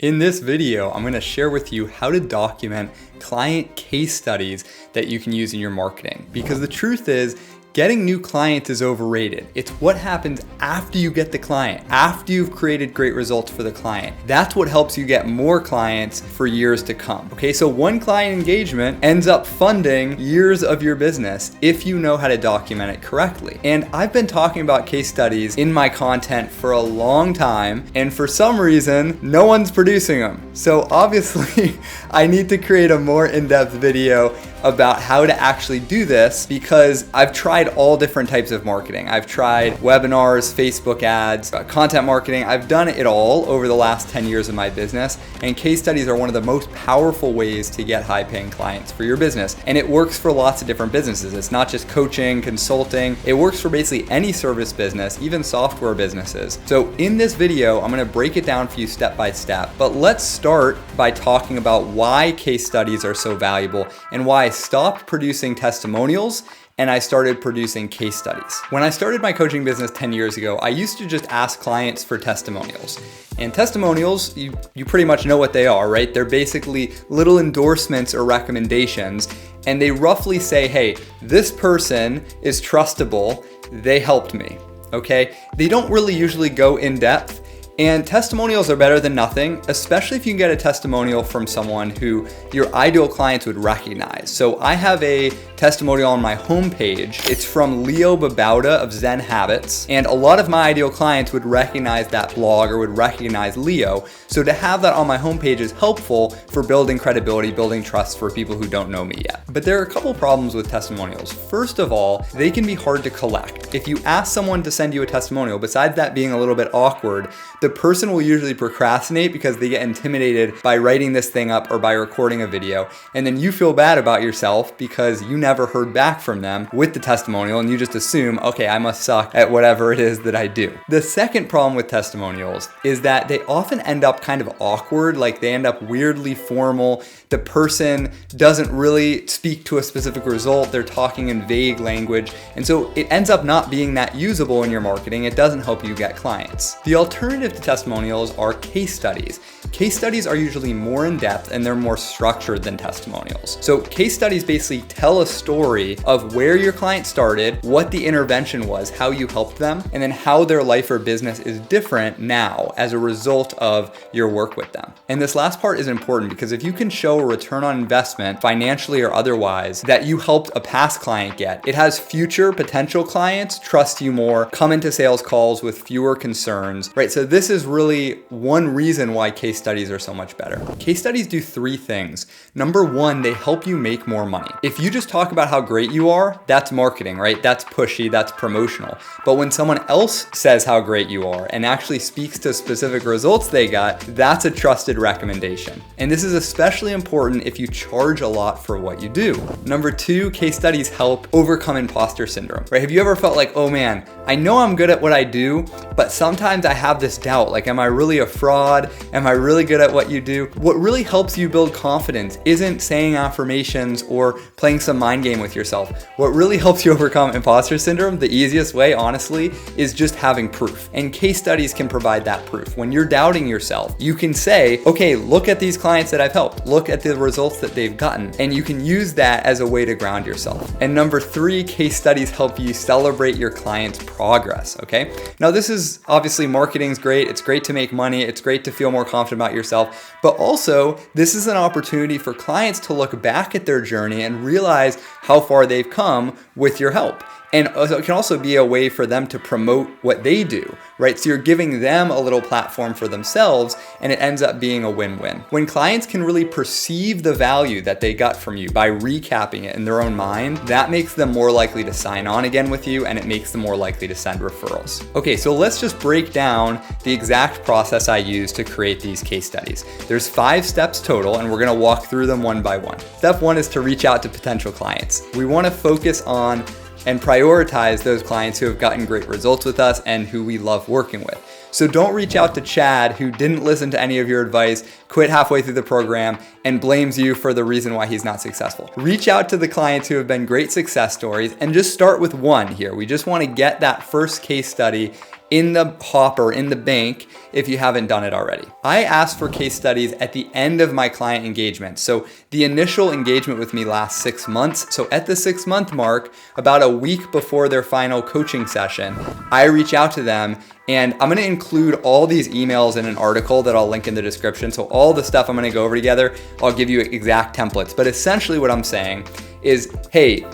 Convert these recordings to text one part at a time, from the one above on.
In this video, I'm going to share with you how to document client case studies that you can use in your marketing. Because the truth is, getting new clients is overrated. It's what happens after you get the client, after you've created great results for the client. That's what helps you get more clients for years to come. Okay, so one client engagement ends up funding years of your business if you know how to document it correctly. And I've been talking about case studies in my content for a long time, and for some reason, no one's producing them. So obviously, I need to create a more in-depth video about how to actually do this, because I've tried all different types of marketing. I've tried webinars, Facebook ads, content marketing. I've done it all over the last 10 years of my business, and case studies are one of the most powerful ways to get high-paying clients for your business. And it works for lots of different businesses. It's not just coaching, consulting. It works for basically any service business, even software businesses. So in this video, I'm gonna break it down for you step by step. But let's start by talking about why case studies are so valuable and why I stopped producing testimonials and I started producing case studies. When I started my coaching business 10 years ago, I used to just ask clients for testimonials. And testimonials, you pretty much know what they are, right? They're basically little endorsements or recommendations, and they roughly say, hey, this person is trustable, they helped me, okay? They don't really usually go in depth. And testimonials are better than nothing, especially if you can get a testimonial from someone who your ideal clients would recognize. So I have a testimonial on my homepage. It's from Leo Babauta of Zen Habits. And a lot of my ideal clients would recognize that blog or would recognize Leo. So to have that on my homepage is helpful for building credibility, building trust for people who don't know me yet. But there are a couple problems with testimonials. First of all, they can be hard to collect. If you ask someone to send you a testimonial, besides that being a little bit awkward, the person will usually procrastinate because they get intimidated by writing this thing up or by recording a video. And then you feel bad about yourself because you never heard back from them with the testimonial, and you just assume, okay, I must suck at whatever it is that I do. The second problem with testimonials is that they often end up kind of awkward, like they end up weirdly formal. The person doesn't really speak to a specific result. They're talking in vague language. And so it ends up not being that usable in your marketing. It doesn't help you get clients. The alternative to testimonials are case studies. Case studies are usually more in depth and they're more structured than testimonials. So case studies basically tell a story of where your client started, what the intervention was, how you helped them, and then how their life or business is different now as a result of your work with them. And this last part is important because if you can show a return on investment, financially or otherwise, that you helped a past client get, it has future potential clients trust you more, come into sales calls with fewer concerns, right? So this is really one reason why case studies are so much better. Case studies do three things. Number one, they help you make more money. If you just talk about how great you are, that's marketing, right? That's pushy, that's promotional. But when someone else says how great you are and actually speaks to specific results they got, that's a trusted recommendation. And this is especially important if you charge a lot for what you do. Number two, case studies help overcome imposter syndrome, right? Have you ever felt like, oh man, I know I'm good at what I do, but sometimes I have this doubt, like, am I really a fraud? Am I really good at what you do? What really helps you build confidence isn't saying affirmations or playing some mind game with yourself. What really helps you overcome imposter syndrome, the easiest way, honestly, is just having proof. And case studies can provide that proof. When you're doubting yourself, you can say, okay, look at these clients that I've helped. Look at the results that they've gotten. And you can use that as a way to ground yourself. And number three, case studies help you celebrate your client's progress, okay? Now this is obviously marketing's great. It's great to make money. It's great to feel more confident about yourself. But also, this is an opportunity for clients to look back at their journey and realize how far they've come with your help. And it can also be a way for them to promote what they do, right? So you're giving them a little platform for themselves, and it ends up being a win-win. When clients can really perceive the value that they got from you by recapping it in their own mind, that makes them more likely to sign on again with you, and it makes them more likely to send referrals. Okay, so let's just break down the exact process I use to create these case studies. There's 5 steps total, and we're gonna walk through them one by one. Step 1 is to reach out to potential clients. We wanna focus on and prioritize those clients who have gotten great results with us and who we love working with. So don't reach out to Chad, who didn't listen to any of your advice, quit halfway through the program, and blames you for the reason why he's not successful. Reach out to the clients who have been great success stories and just start with one here. We just want to get that first case study in the hopper, in the bank, if you haven't done it already. I ask for case studies at the end of my client engagement. So the initial engagement with me lasts 6 months. So at the 6-month mark, about a week before their final coaching session, I reach out to them, and I'm gonna include all these emails in an article that I'll link in the description. So all the stuff I'm gonna go over together, I'll give you exact templates. But essentially what I'm saying is, hey,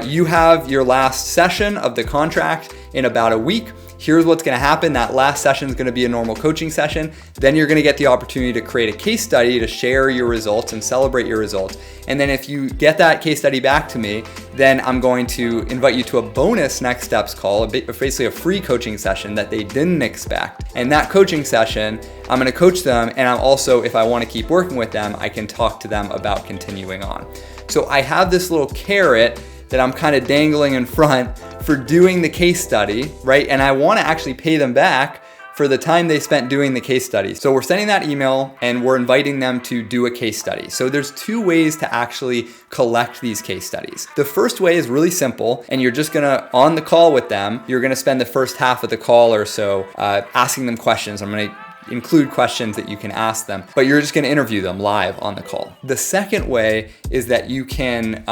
you have your last session of the contract in about a week. Here's what's gonna happen. That last session is gonna be a normal coaching session. Then you're gonna get the opportunity to create a case study to share your results and celebrate your results. And then if you get that case study back to me, then I'm going to invite you to a bonus next steps call, basically a free coaching session that they didn't expect. And that coaching session, I'm gonna coach them, and I'm also, if I wanna keep working with them, I can talk to them about continuing on. So I have this little carrot that I'm kind of dangling in front for doing the case study, right? And I want to actually pay them back for the time they spent doing the case study. So we're sending that email and we're inviting them to do a case study. So there's 2 ways to actually collect these case studies. The first way is really simple, and you're just gonna, on the call with them, you're gonna spend the first half of the call or so asking them questions. I'm gonna include questions that you can ask them, but you're just gonna interview them live on the call. The second way is that you can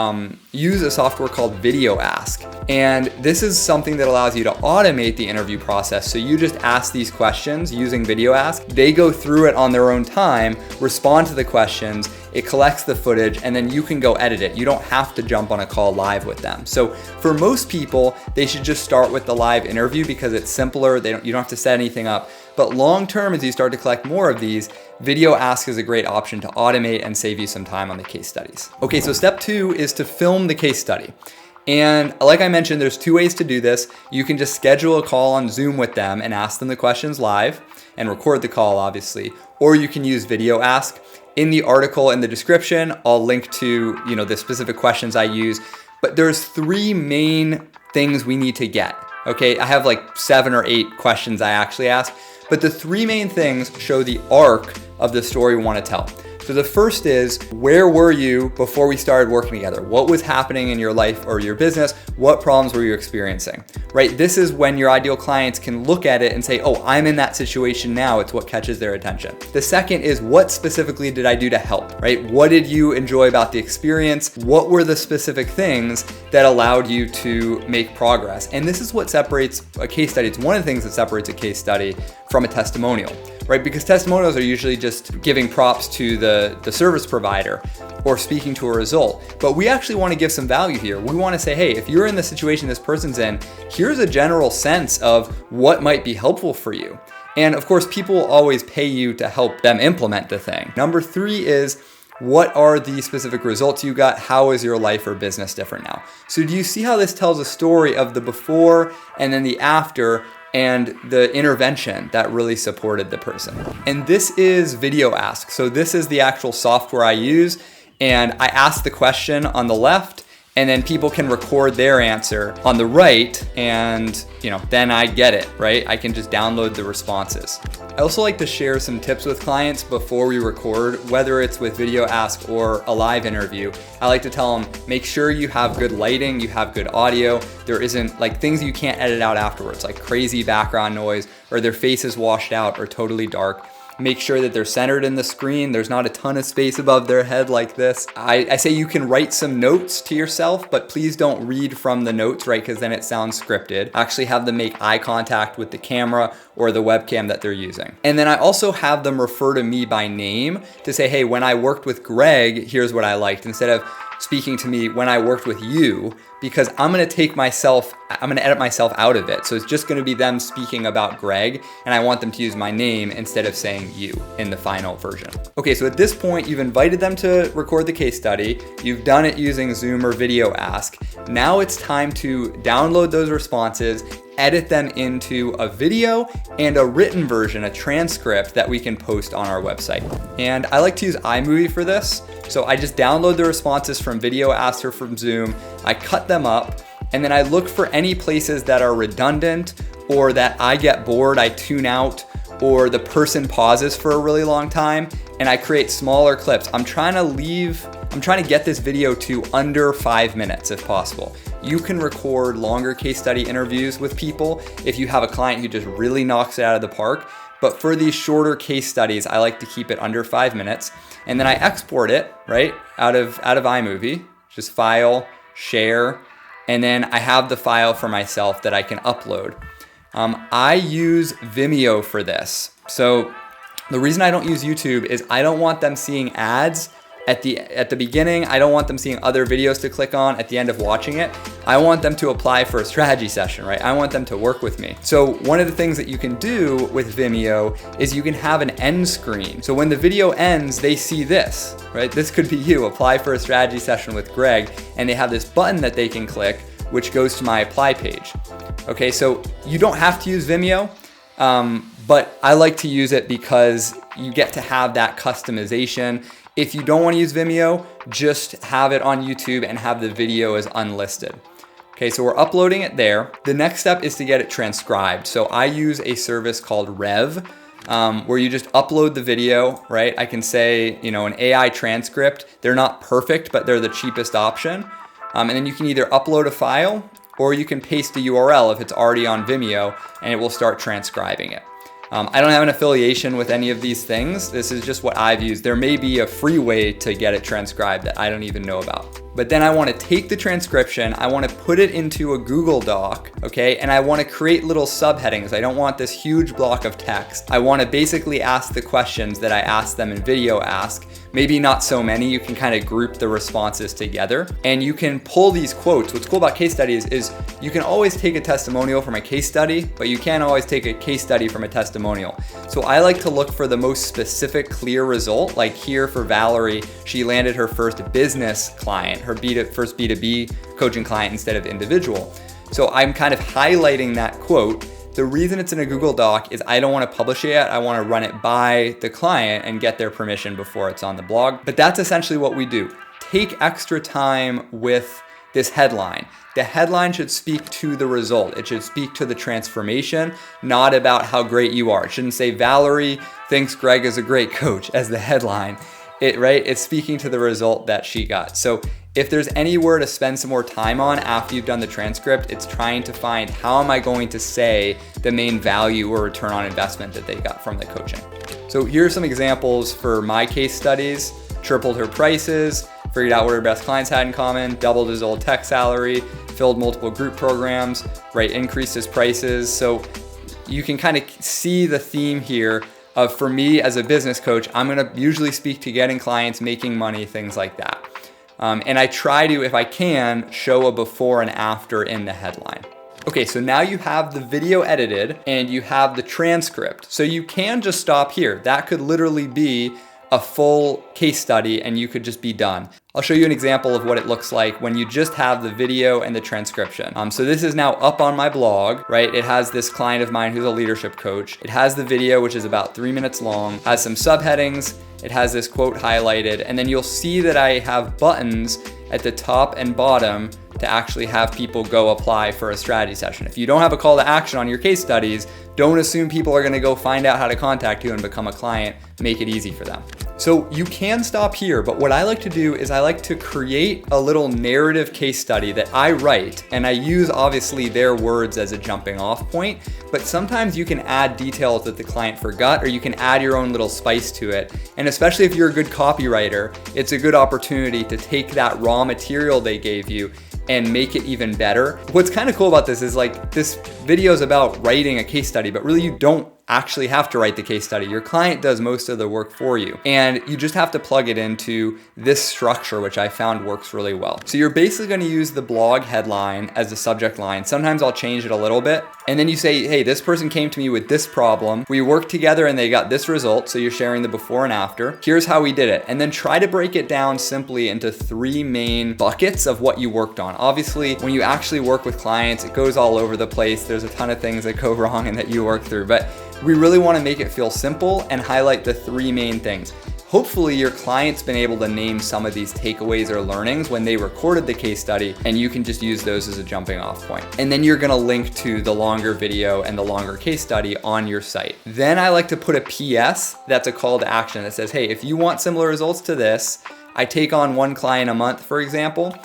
use a software called Video Ask. And this is something that allows you to automate the interview process. So you just ask these questions using Video Ask. They go through it on their own time, respond to the questions, it collects the footage, and then you can go edit it. You don't have to jump on a call live with them. So for most people, they should just start with the live interview because it's simpler. You don't have to set anything up. But long term, as you start to collect more of these, Video Ask is a great option to automate and save you some time on the case studies. Okay, so step 2 is to film the case study. And like I mentioned, there's 2 ways to do this. You can just schedule a call on Zoom with them and ask them the questions live and record the call, obviously, or you can use Video Ask. In the article in the description, I'll link to, the specific questions I use, but there's 3 main things we need to get. Okay, I have like 7 or 8 questions I actually ask, but the 3 main things show the arc of the story we want to tell. So the first is, where were you before we started working together? What was happening in your life or your business? What problems were you experiencing, right? This is when your ideal clients can look at it and say, oh, I'm in that situation now. It's what catches their attention. The second is, what specifically did I do to help, right? What did you enjoy about the experience? What were the specific things that allowed you to make progress? And this is what separates a case study. It's one of the things that separates a case study from a testimonial, right? Because testimonials are usually just giving props to the service provider or speaking to a result. But we actually want to give some value here. We want to say, hey, if you're in the situation this person's in, here's a general sense of what might be helpful for you. And of course, people will always pay you to help them implement the thing. Number 3 is, what are the specific results you got? How is your life or business different now? So do you see how this tells a story of the before and then the after, and the intervention that really supported the person? And this is Video Ask. So this is the actual software I use, and I ask the question on the left, and then people can record their answer on the right, and then I get it, right? I can just download the responses. I also like to share some tips with clients before we record, whether it's with Video Ask or a live interview. I like to tell them, make sure you have good lighting, you have good audio. There isn't like things you can't edit out afterwards, like crazy background noise, or their face is washed out or totally dark. Make sure that they're centered in the screen. There's not a ton of space above their head like this. I say you can write some notes to yourself, but please don't read from the notes, right? Because then it sounds scripted. Actually have them make eye contact with the camera or the webcam that they're using. And then I also have them refer to me by name to say, hey, when I worked with Greg, here's what I liked, instead of speaking to me when I worked with you, because I'm gonna edit myself out of it. So it's just gonna be them speaking about Greg, and I want them to use my name instead of saying you in the final version. Okay, so at this point, you've invited them to record the case study. You've done it using Zoom or Video Ask. Now it's time to download those responses, edit them into a video and a written version, a transcript that we can post on our website. And I like to use iMovie for this. So I just download the responses from Video Ask or from Zoom, I cut them up, and then I look for any places that are redundant or that I get bored, I tune out, or the person pauses for a really long time, and I create smaller clips. I'm trying to get this video to under 5 minutes if possible. You can record longer case study interviews with people if you have a client who just really knocks it out of the park. But for these shorter case studies, I like to keep it under 5 minutes. And then I export it, right, out of iMovie, just file, share, and then I have the file for myself that I can upload. I use Vimeo for this. So the reason I don't use YouTube is I don't want them seeing ads at the beginning. I don't want them seeing other videos to click on at the end of watching it. I want them to apply for a strategy session, right? I want them to work with me. So one of the things that you can do with Vimeo is you can have an end screen. So when the video ends, they see this, right? This could be you, apply for a strategy session with Greg, and they have this button that they can click, which goes to my apply page. Okay, so you don't have to use Vimeo, but I like to use it because you get to have that customization. If you don't want to use Vimeo, just have it on YouTube and have the video as unlisted. Okay, so we're uploading it there. The next step is to get it transcribed. So I use a service called Rev, where you just upload the video, right? I can say, an AI transcript. They're not perfect, but they're the cheapest option. And then you can either upload a file or you can paste a URL if it's already on Vimeo and it will start transcribing it. I don't have an affiliation with any of these things. This is just what I've used. There may be a free way to get it transcribed that I don't even know about. But then I want to take the transcription, I want to put it into a Google Doc, okay? And I want to create little subheadings. I don't want this huge block of text. I want to basically ask the questions that I asked them in Video Ask. Maybe not so many, you can kind of group the responses together and you can pull these quotes. What's cool about case studies is you can always take a testimonial from a case study, but you can't always take a case study from a testimonial. So I like to look for the most specific, clear result. Like here for Valerie, she landed her first business client, her first B2B coaching client instead of individual. So I'm kind of highlighting that quote. The reason it's in a Google Doc is I don't want to publish it yet. I want to run it by the client and get their permission before it's on the blog. But that's essentially what we do. Take extra time with this headline. The headline should speak to the result. It should speak to the transformation, not about how great you are. It shouldn't say Valerie thinks Greg is a great coach as the headline. It's speaking to the result that she got. So if there's anywhere to spend some more time on after you've done the transcript, it's trying to find how am I going to say the main value or return on investment that they got from the coaching. So here are some examples for my case studies. Tripled her prices, figured out what her best clients had in common, doubled his old tech salary, filled multiple group programs, right? Increased his prices. So you can kind of see the theme here of, for me as a business coach, I'm gonna usually speak to getting clients, making money, things like that. And I try to, if I can, show a before and after in the headline. Okay, so now you have the video edited and you have the transcript. So you can just stop here. That could literally be a full case study and you could just be done. I'll show you an example of what it looks like when you just have the video and the transcription. So this is now up on my blog, right? It has this client of mine who's a leadership coach. It has the video, which is about 3 minutes long, has some subheadings. It has this quote highlighted, and then you'll see that I have buttons at the top and bottom to actually have people go apply for a strategy session. If you don't have a call to action on your case studies, don't assume people are gonna go find out how to contact you and become a client. Make it easy for them. So you can stop here, but what I like to do is I like to create a little narrative case study that I write, and I use obviously their words as a jumping off point, but sometimes you can add details that the client forgot, or you can add your own little spice to it. And especially if you're a good copywriter, it's a good opportunity to take that raw material they gave you and make it even better. What's kind of cool about this is like this video is about writing a case study, but really you don't actually have to write the case study. Your client does most of the work for you. And you just have to plug it into this structure, which I found works really well. So you're basically gonna use the blog headline as the subject line. Sometimes I'll change it a little bit. And then you say, hey, this person came to me with this problem. We worked together and they got this result. So you're sharing the before and after. Here's how we did it. And then try to break it down simply into 3 main buckets of what you worked on. Obviously, when you actually work with clients, it goes all over the place. There's a ton of things that go wrong and that you work through. But we really want to make it feel simple and highlight the 3 main things. Hopefully your client's been able to name some of these takeaways or learnings when they recorded the case study, and you can just use those as a jumping off point. And then you're gonna link to the longer video and the longer case study on your site. Then I like to put a PS that's a call to action that says, hey, if you want similar results to this, I take on 1 client a month, for example.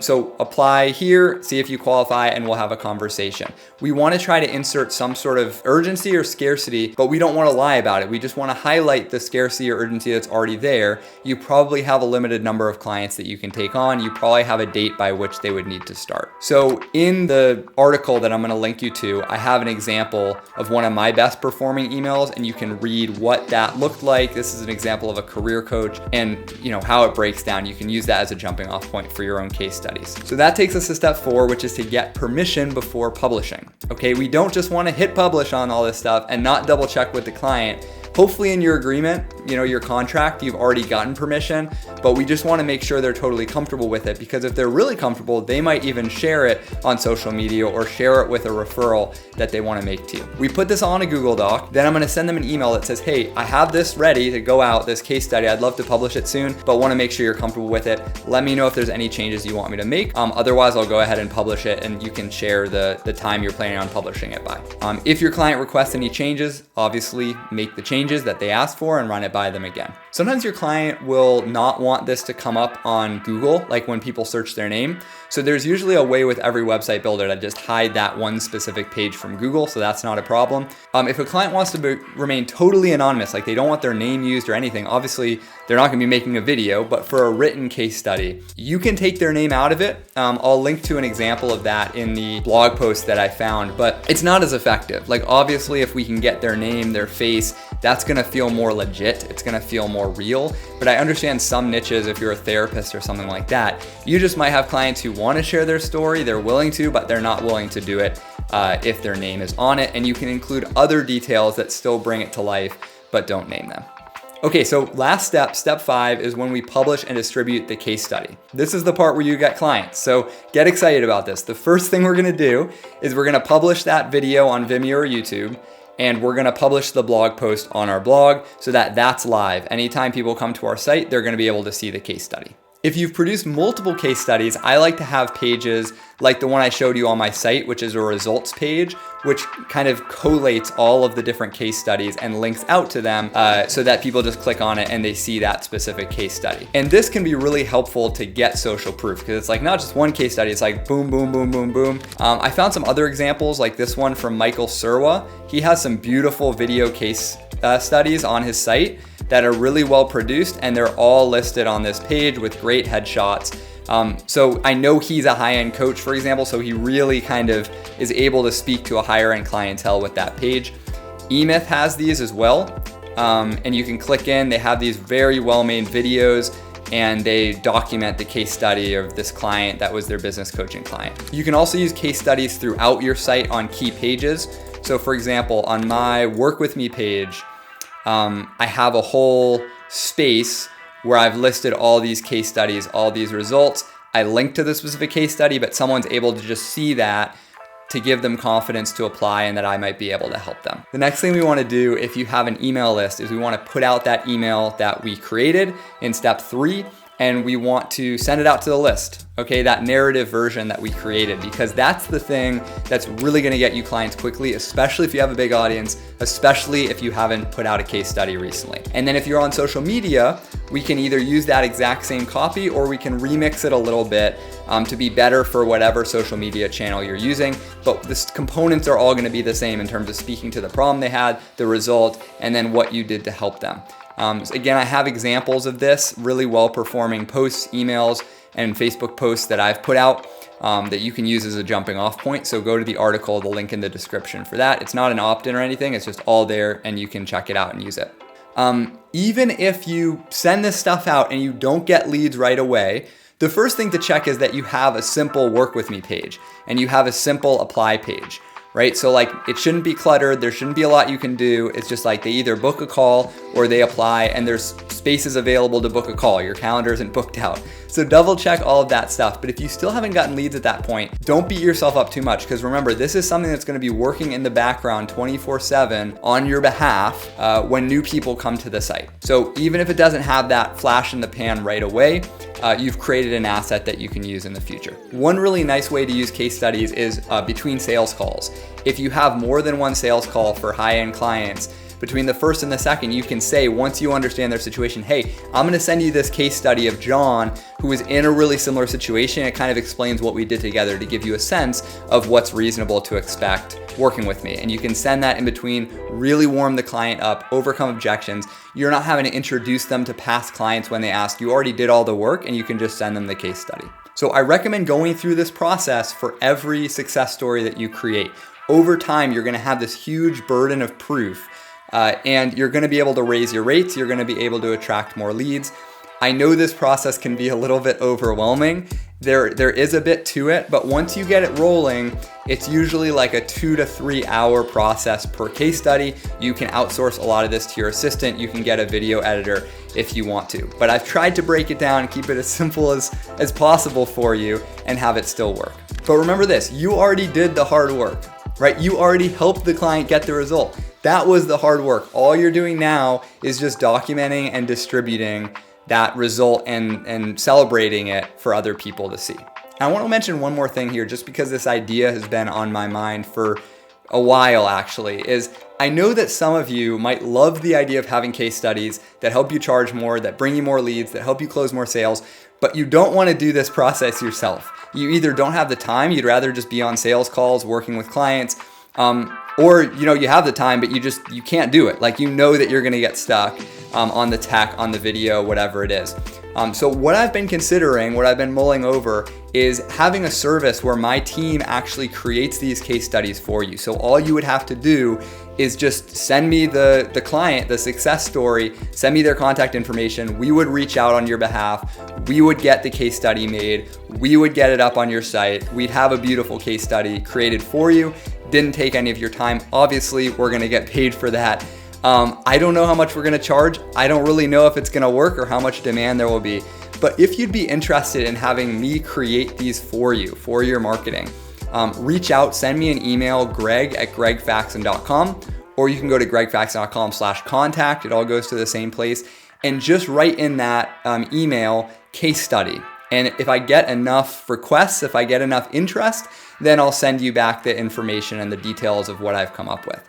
So apply here, see if you qualify, and we'll have a conversation. We want to try to insert some sort of urgency or scarcity, but we don't want to lie about it. We just want to highlight the scarcity or urgency that's already there. You probably have a limited number of clients that you can take on. You probably have a date by which they would need to start. So in the article that I'm going to link you to, I have an example of one of my best performing emails, and you can read what that looked like. This is an example of a career coach and how it breaks down. You can use that as a jumping off point for your own case studies. So that takes us to step 4, which is to get permission before publishing. Okay, we don't just want to hit publish on all this stuff and not double check with the client. Hopefully in your agreement, your contract, you've already gotten permission, but we just want to make sure they're totally comfortable with it, because if they're really comfortable, they might even share it on social media or share it with a referral that they want to make to you. We put this on a Google Doc, then I'm going to send them an email that says, hey, I have this ready to go out, this case study. I'd love to publish it soon, but want to make sure you're comfortable with it. Let me know if there's any changes you want me to make. Otherwise, I'll go ahead and publish it, and you can share the time you're planning on publishing it by. If your client requests any changes, obviously make the changes that they asked for and run it by them again. Sometimes your client will not want this to come up on Google, like when people search their name. So there's usually a way with every website builder to just hide that one specific page from Google, so that's not a problem. If a client wants to remain totally anonymous, like they don't want their name used or anything, obviously they're not going to be making a video, but for a written case study, you can take their name out of it. I'll link to an example of that in the blog post that I found, but it's not as effective. Like obviously if we can get their name, their face, that's going to feel more legit. It's going to feel more real. But I understand some niches, if you're a therapist or something like that, you just might have clients who want to share their story. They're willing to, but they're not willing to do it if their name is on it. And you can include other details that still bring it to life, but don't name them. Okay, so last step, step 5, is when we publish and distribute the case study. This is the part where you get clients. So get excited about this. The first thing we're going to do is we're going to publish that video on Vimeo or YouTube, and we're going to publish the blog post on our blog so that that's live. Anytime people come to our site, they're going to be able to see the case study. If you've produced multiple case studies, I like to have pages like the one I showed you on my site, which is a results page, which kind of collates all of the different case studies and links out to them so that people just click on it and they see that specific case study. And this can be really helpful to get social proof, because it's like not just one case study, it's like boom, boom, boom, boom, boom. I found some other examples like this one from Michael Surwa. He has some beautiful video case studies on his site that are really well produced, and they're all listed on this page with great headshots. So I know he's a high-end coach, for example, so he really kind of is able to speak to a higher-end clientele with that page. eMyth has these as well, and you can click in. They have these very well-made videos, and they document the case study of this client that was their business coaching client. You can also use case studies throughout your site on key pages. So for example, on my Work With Me page, I have a whole space where I've listed all these case studies, all these results. I link to the specific case study, but someone's able to just see that to give them confidence to apply and that I might be able to help them. The next thing we want to do if you have an email list is we want to put out that email that we created in step 3, and we want to send it out to the list, okay? That narrative version that we created, because that's the thing that's really gonna get you clients quickly, especially if you have a big audience, especially if you haven't put out a case study recently. And then if you're on social media, we can either use that exact same copy or we can remix it a little bit to be better for whatever social media channel you're using. But the components are all gonna be the same in terms of speaking to the problem they had, the result, and then what you did to help them. So again, I have examples of this, really well-performing posts, emails, and Facebook posts that I've put out that you can use as a jumping off point. So go to the article, the link in the description for that. It's not an opt-in or anything, it's just all there and you can check it out and use it. Even if you send this stuff out and you don't get leads right away, the first thing to check is that you have a simple Work With Me page and you have a simple apply page. Right? So like it shouldn't be cluttered. There shouldn't be a lot you can do. It's just like they either book a call or they apply, and there's spaces available to book a call. Your calendar isn't booked out. So double check all of that stuff. But if you still haven't gotten leads at that point, don't beat yourself up too much, because remember, this is something that's going to be working in the background 24/7 on your behalf when new people come to the site. So even if it doesn't have that flash in the pan right away, you've created an asset that you can use in the future. One really nice way to use case studies is between sales calls. If you have more than one sales call for high-end clients, between the first and the second, you can say, once you understand their situation, hey, I'm gonna send you this case study of John, who was in a really similar situation. It kind of explains what we did together to give you a sense of what's reasonable to expect working with me. And you can send that in between, really warm the client up, overcome objections. You're not having to introduce them to past clients when they ask. You already did all the work and you can just send them the case study. So I recommend going through this process for every success story that you create. Over time, you're gonna have this huge burden of proof and you're gonna be able to raise your rates. You're gonna be able to attract more leads. I know this process can be a little bit overwhelming. There is a bit to it, but once you get it rolling, it's usually like a 2 to 3 hour process per case study. You can outsource a lot of this to your assistant. You can get a video editor if you want to. But I've tried to break it down and keep it as simple as possible for you and have it still work. But remember this, you already did the hard work, right? You already helped the client get the result. That was the hard work. All you're doing now is just documenting and distributing that result and celebrating it for other people to see. And I want to mention one more thing here, just because this idea has been on my mind for a while actually, is I know that some of you might love the idea of having case studies that help you charge more, that bring you more leads, that help you close more sales, but you don't want to do this process yourself. You either don't have the time, you'd rather just be on sales calls working with clients, or you have the time, but you can't do it. Like, you know that you're gonna get stuck on the tech, on the video, whatever it is. So what I've been considering, what I've been mulling over, is having a service where my team actually creates these case studies for you. So all you would have to do is just send me the client, the success story, send me their contact information. We would reach out on your behalf. We would get the case study made. We would get it up on your site. We'd have a beautiful case study created for you. Didn't take any of your time. Obviously, we're gonna get paid for that. I don't know how much we're gonna charge. I don't really know if it's gonna work or how much demand there will be. But if you'd be interested in having me create these for you, for your marketing, reach out, send me an email, greg@gregfaxon.com, or you can go to gregfaxon.com/contact. It all goes to the same place. And just write in that email, case study. And if I get enough requests, if I get enough interest, then I'll send you back the information and the details of what I've come up with.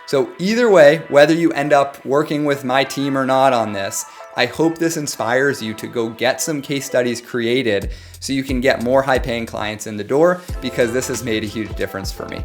So either way, whether you end up working with my team or not on this, I hope this inspires you to go get some case studies created so you can get more high-paying clients in the door, because this has made a huge difference for me.